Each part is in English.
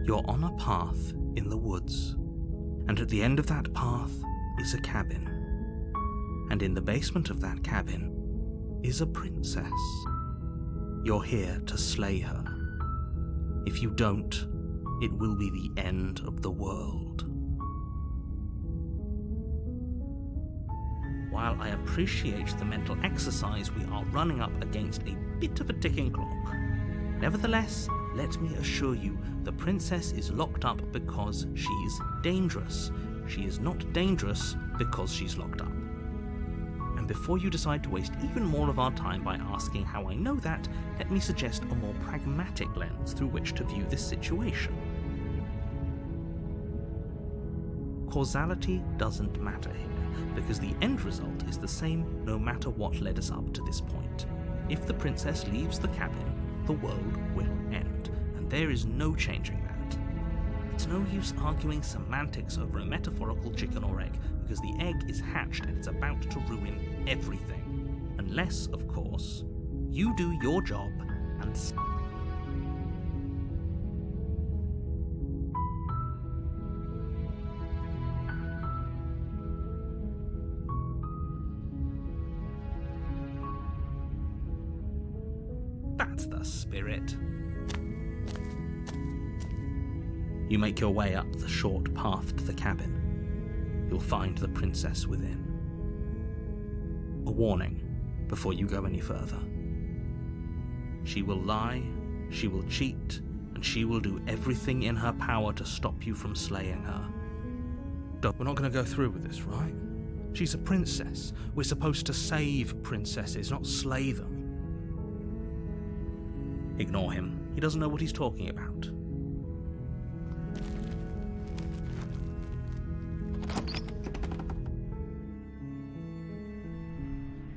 You're on a path in the woods, and at the end of that path is a cabin. And in the basement of that cabin is a princess. You're here to slay her. If you don't, it will be the end of the world. While I appreciate the mental exercise, we are running up against a bit of a ticking clock. Nevertheless, let me assure you, the princess is locked up because she's dangerous. She is not dangerous because she's locked up. And before you decide to waste even more of our time by asking how I know that, let me suggest a more pragmatic lens through which to view this situation. Causality doesn't matter here, because the end result is the same no matter what led us up to this point. If the princess leaves the cabin, the world will end, and there is no changing that. It's no use arguing semantics over a metaphorical chicken or egg, because the egg is hatched and it's about to ruin everything. Unless, of course, you do your job and that's the spirit. You make your way up the short path to the cabin. You'll find the princess within. A warning before you go any further. She will lie, she will cheat, and she will do everything in her power to stop you from slaying her. We're not going to go through with this, right? She's a princess. We're supposed to save princesses, not slay them. Ignore him. He doesn't know what he's talking about.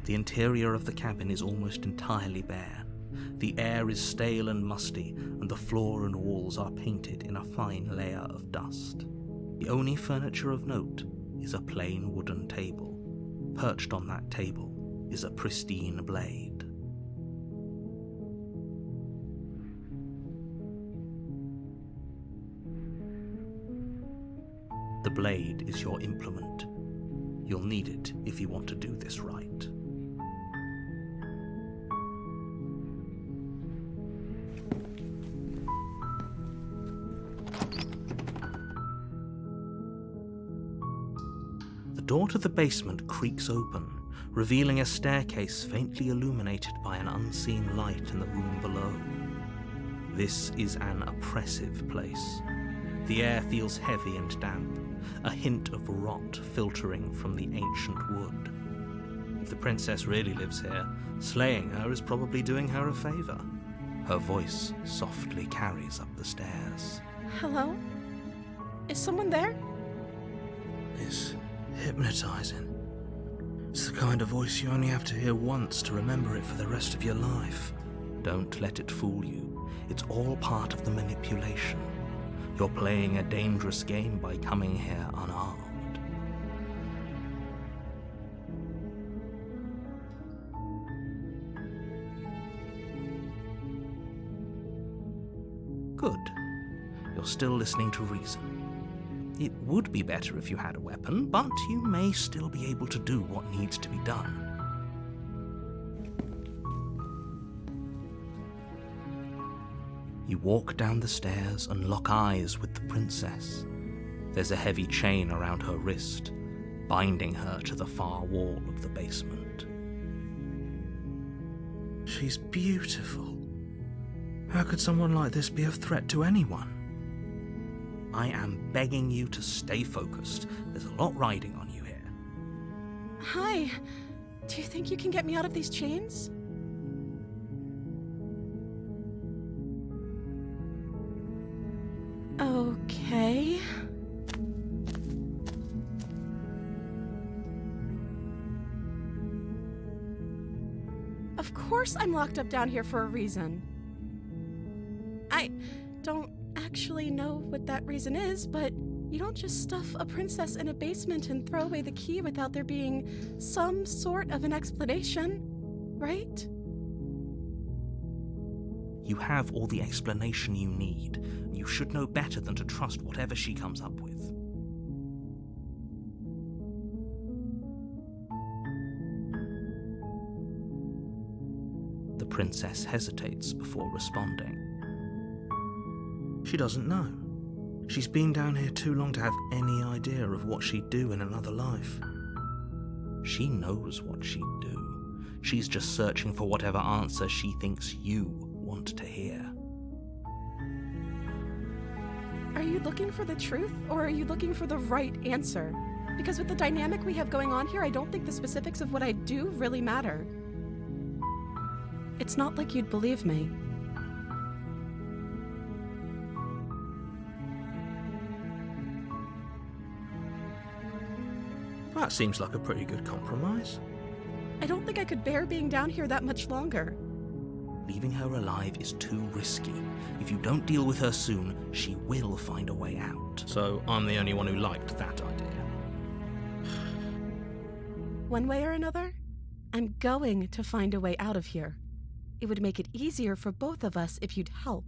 The interior of the cabin is almost entirely bare. The air is stale and musty, and the floor and walls are painted in a fine layer of dust. The only furniture of note is a plain wooden table. Perched on that table is a pristine blade. The blade is your implement. You'll need it if you want to do this right. The door to the basement creaks open, revealing a staircase faintly illuminated by an unseen light in the room below. This is an oppressive place. The air feels heavy and damp, a hint of rot filtering from the ancient wood. If the princess really lives here, slaying her is probably doing her a favor. Her voice softly carries up the stairs. Hello? Is someone there? It's hypnotizing. It's the kind of voice you only have to hear once to remember it for the rest of your life. Don't let it fool you. It's all part of the manipulation. You're playing a dangerous game by coming here unarmed. Good. You're still listening to reason. It would be better if you had a weapon, but you may still be able to do what needs to be done. You walk down the stairs and lock eyes with the princess. There's a heavy chain around her wrist, binding her to the far wall of the basement. She's beautiful. How could someone like this be a threat to anyone? I am begging you to stay focused. There's a lot riding on you here. Hi. Do you think you can get me out of these chains? Okay. Of course I'm locked up down here for a reason. I don't actually know what that reason is, but you don't just stuff a princess in a basement and throw away the key without there being some sort of an explanation, right? You have all the explanation you need, and you should know better than to trust whatever she comes up with. The princess hesitates before responding. She doesn't know. She's been down here too long to have any idea of what she'd do in another life. She knows what she'd do. She's just searching for whatever answer she thinks you want to hear. Are you looking for the truth, or are you looking for the right answer? Because with the dynamic we have going on here, I don't think the specifics of what I do really matter. It's not like you'd believe me. That seems like a pretty good compromise. I don't think I could bear being down here that much longer. Leaving her alive is too risky. If you don't deal with her soon, she will find a way out. So I'm the only one who liked that idea. One way or another, I'm going to find a way out of here. It would make it easier for both of us if you'd help.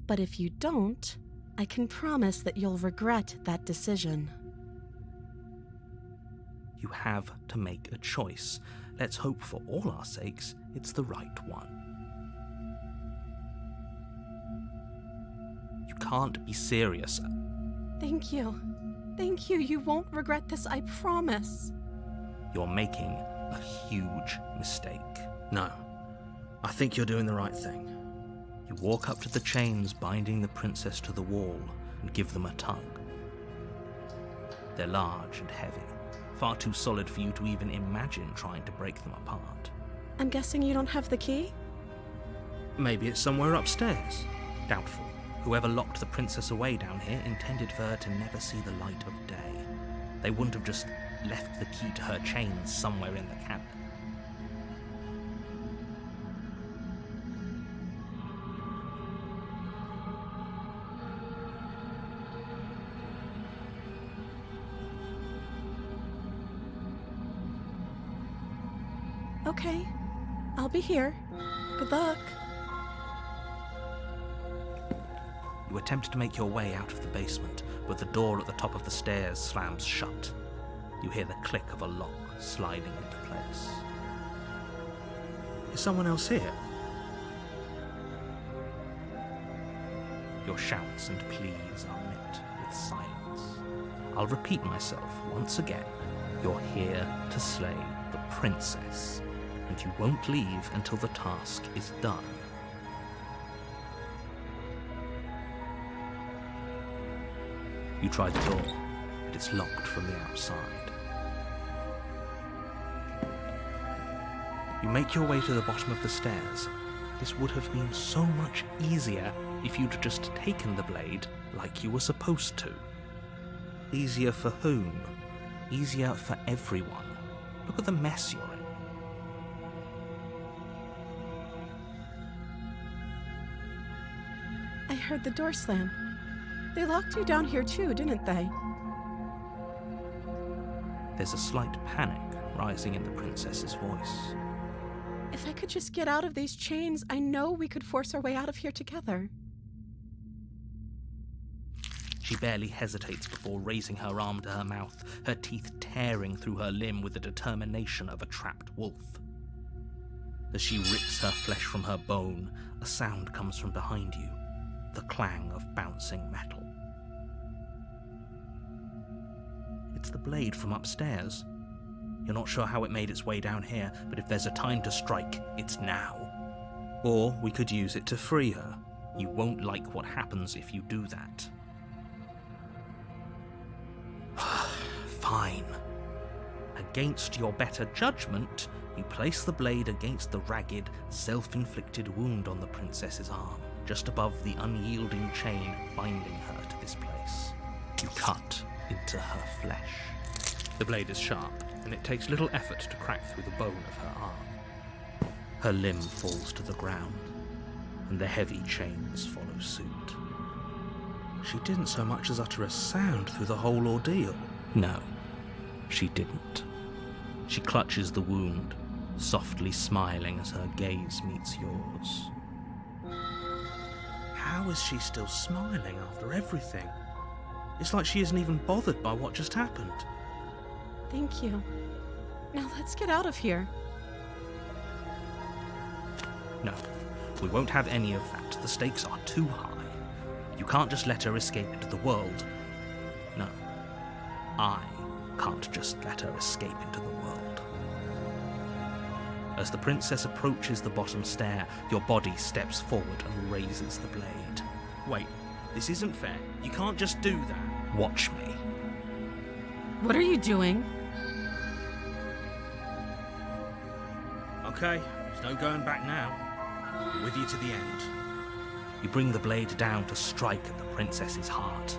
But if you don't, I can promise that you'll regret that decision. You have to make a choice. Let's hope for all our sakes it's the right one. You can't be serious. Thank you. Thank you. You won't regret this, I promise. You're making a huge mistake. No, I think you're doing the right thing. You walk up to the chains binding the princess to the wall and give them a tug. They're large and heavy, far too solid for you to even imagine trying to break them apart. I'm guessing you don't have the key? Maybe it's somewhere upstairs. Doubtful. Whoever locked the princess away down here intended for her to never see the light of day. They wouldn't have just left the key to her chains somewhere in the cabinet. Okay, I'll be here. Good luck. You attempt to make your way out of the basement, but the door at the top of the stairs slams shut. You hear the click of a lock sliding into place. Is someone else here? Your shouts and pleas are met with silence. I'll repeat myself once again. You're here to slay the princess, and you won't leave until the task is done. You try the door, but it's locked from the outside. You make your way to the bottom of the stairs. This would have been so much easier if you'd just taken the blade like you were supposed to. Easier for whom? Easier for everyone. Look at the mess you're in. I heard the door slam. They locked you down here too, didn't they? There's a slight panic rising in the princess's voice. If I could just get out of these chains, I know we could force our way out of here together. She barely hesitates before raising her arm to her mouth, her teeth tearing through her limb with the determination of a trapped wolf. As she rips her flesh from her bone, a sound comes from behind you, the clang of bouncing metal. It's the blade from upstairs. You're not sure how it made its way down here, but if there's a time to strike, it's now. Or we could use it to free her. You won't like what happens if you do that. Fine. Against your better judgment, you place the blade against the ragged, self-inflicted wound on the princess's arm, just above the unyielding chain binding her to this place. You cut into her flesh. The blade is sharp, and it takes little effort to crack through the bone of her arm. Her limb falls to the ground, and the heavy chains follow suit. She didn't so much as utter a sound through the whole ordeal. No, she didn't. She clutches the wound, softly smiling as her gaze meets yours. How is she still smiling after everything? It's like she isn't even bothered by what just happened. Thank you. Now let's get out of here. No, we won't have any of that. The stakes are too high. You can't just let her escape into the world. No, I can't just let her escape into the world. As the princess approaches the bottom stair, your body steps forward and raises the blade. Wait, this isn't fair. You can't just do that. Watch me. What are you doing? Okay, there's no going back now. I'm with you to the end. You bring the blade down to strike at the princess's heart.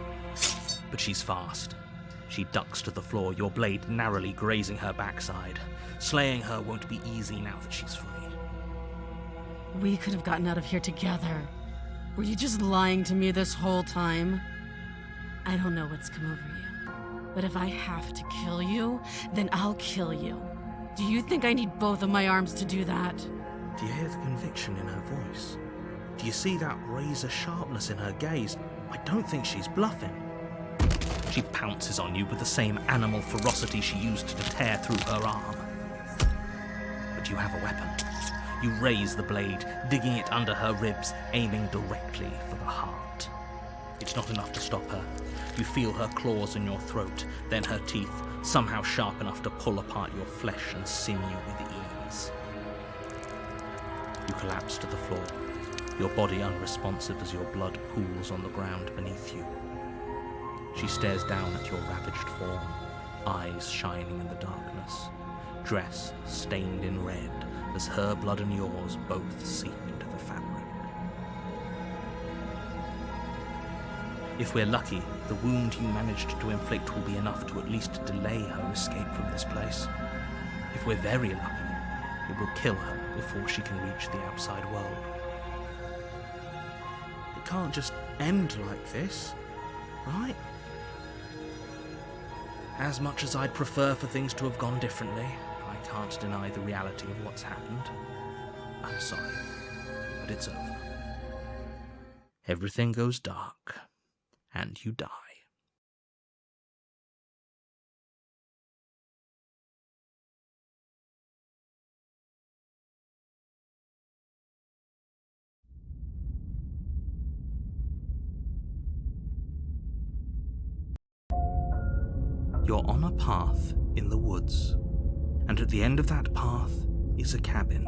But she's fast. She ducks to the floor, your blade narrowly grazing her backside. Slaying her won't be easy now that she's free. We could have gotten out of here together. Were you just lying to me this whole time? I don't know what's come over you, but if I have to kill you, then I'll kill you. Do you think I need both of my arms to do that? Do you hear the conviction in her voice? Do you see that razor sharpness in her gaze? I don't think she's bluffing. She pounces on you with the same animal ferocity she used to tear through her arm. But you have a weapon. You raise the blade, digging it under her ribs, aiming directly for the heart. It's not enough to stop her. You feel her claws in your throat, then her teeth, somehow sharp enough to pull apart your flesh and sinew with ease. You collapse to the floor, your body unresponsive as your blood pools on the ground beneath you. She stares down at your ravaged form, eyes shining in the darkness, dress stained in red as her blood and yours both seep into the fabric. If we're lucky, the wound you managed to inflict will be enough to at least delay her escape from this place. If we're very lucky, it will kill her before she can reach the outside world. It can't just end like this, right? As much as I'd prefer for things to have gone differently, I can't deny the reality of what's happened. I'm sorry, but it's over. Everything goes dark, and you die. You're on a path in the woods, and at the end of that path is a cabin.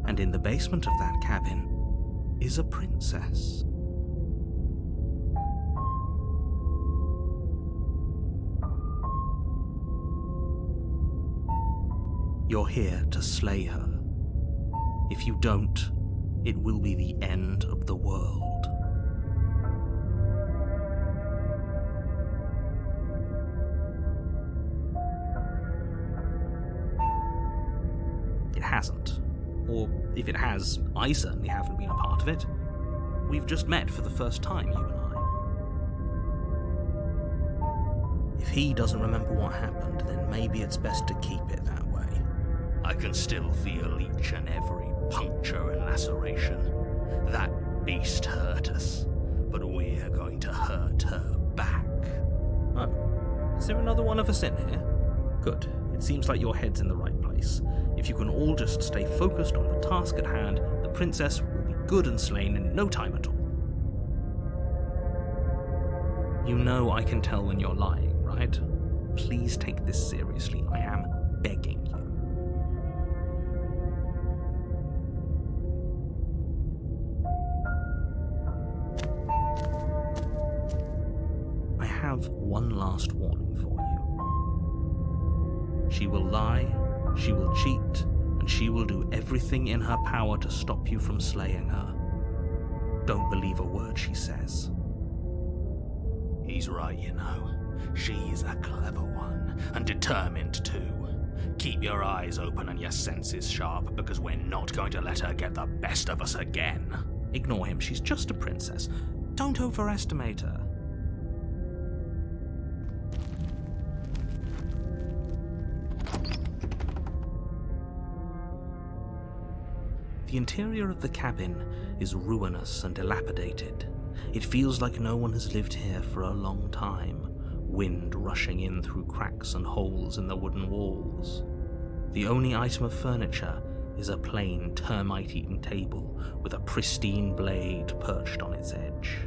And in the basement of that cabin is a princess. You're here to slay her. If you don't, it will be the end of the world. It hasn't. Or if it has, I certainly haven't been a part of it. We've just met for the first time, you and I. If he doesn't remember what happened, then maybe it's best to keep it that way. I can still feel each and every puncture and laceration. That beast hurt us, but we're going to hurt her back. Oh, is there another one of us in here? Good. It seems like your head's in the right place. If you can all just stay focused on the task at hand, the princess will be good and slain in no time at all. You know I can tell when you're lying, right? Please take this seriously. I am begging you. I have one last warning for you. She will lie, she will cheat, and she will do everything in her power to stop you from slaying her. Don't believe a word she says. He's right, you know. She's a clever one, and determined too. Keep your eyes open and your senses sharp, because we're not going to let her get the best of us again. Ignore him, she's just a princess. Don't overestimate her. The interior of the cabin is ruinous and dilapidated. It feels like no one has lived here for a long time, wind rushing in through cracks and holes in the wooden walls. The only item of furniture is a plain, termite-eaten table with a pristine blade perched on its edge.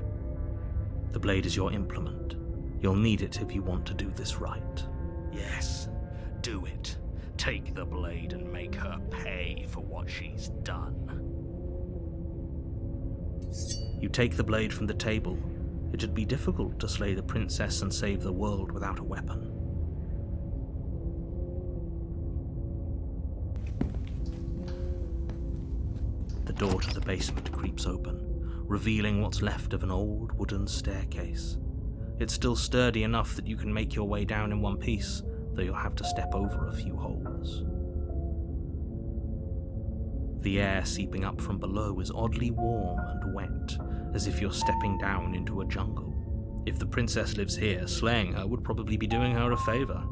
The blade is your implement. You'll need it if you want to do this right. Yes, do it. Take the blade and make her pay for what she's done. You take the blade from the table. It'd be difficult to slay the princess and save the world without a weapon. The door to the basement creeps open, revealing what's left of an old wooden staircase. It's still sturdy enough that you can make your way down in one piece, though you'll have to step over a few holes. The air seeping up from below is oddly warm and wet, as if you're stepping down into a jungle. If the princess lives here, slaying her would probably be doing her a favor.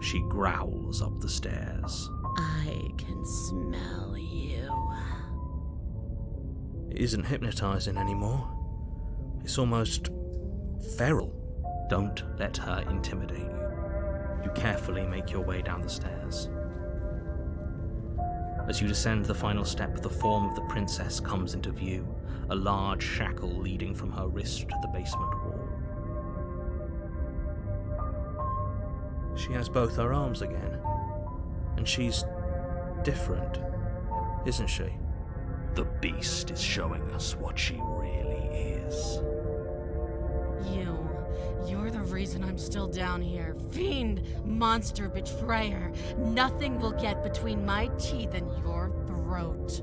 She growls up the stairs. I can smell you. It isn't hypnotizing anymore. It's almost feral. Don't let her intimidate you. You carefully make your way down the stairs. As you descend the final step, the form of the princess comes into view, a large shackle leading from her wrist to the basement wall. She has both her arms again, and she's different, isn't she? The beast is showing us what she really is. You're the reason I'm still down here. Fiend, monster, betrayer. Nothing will get between my teeth and your throat.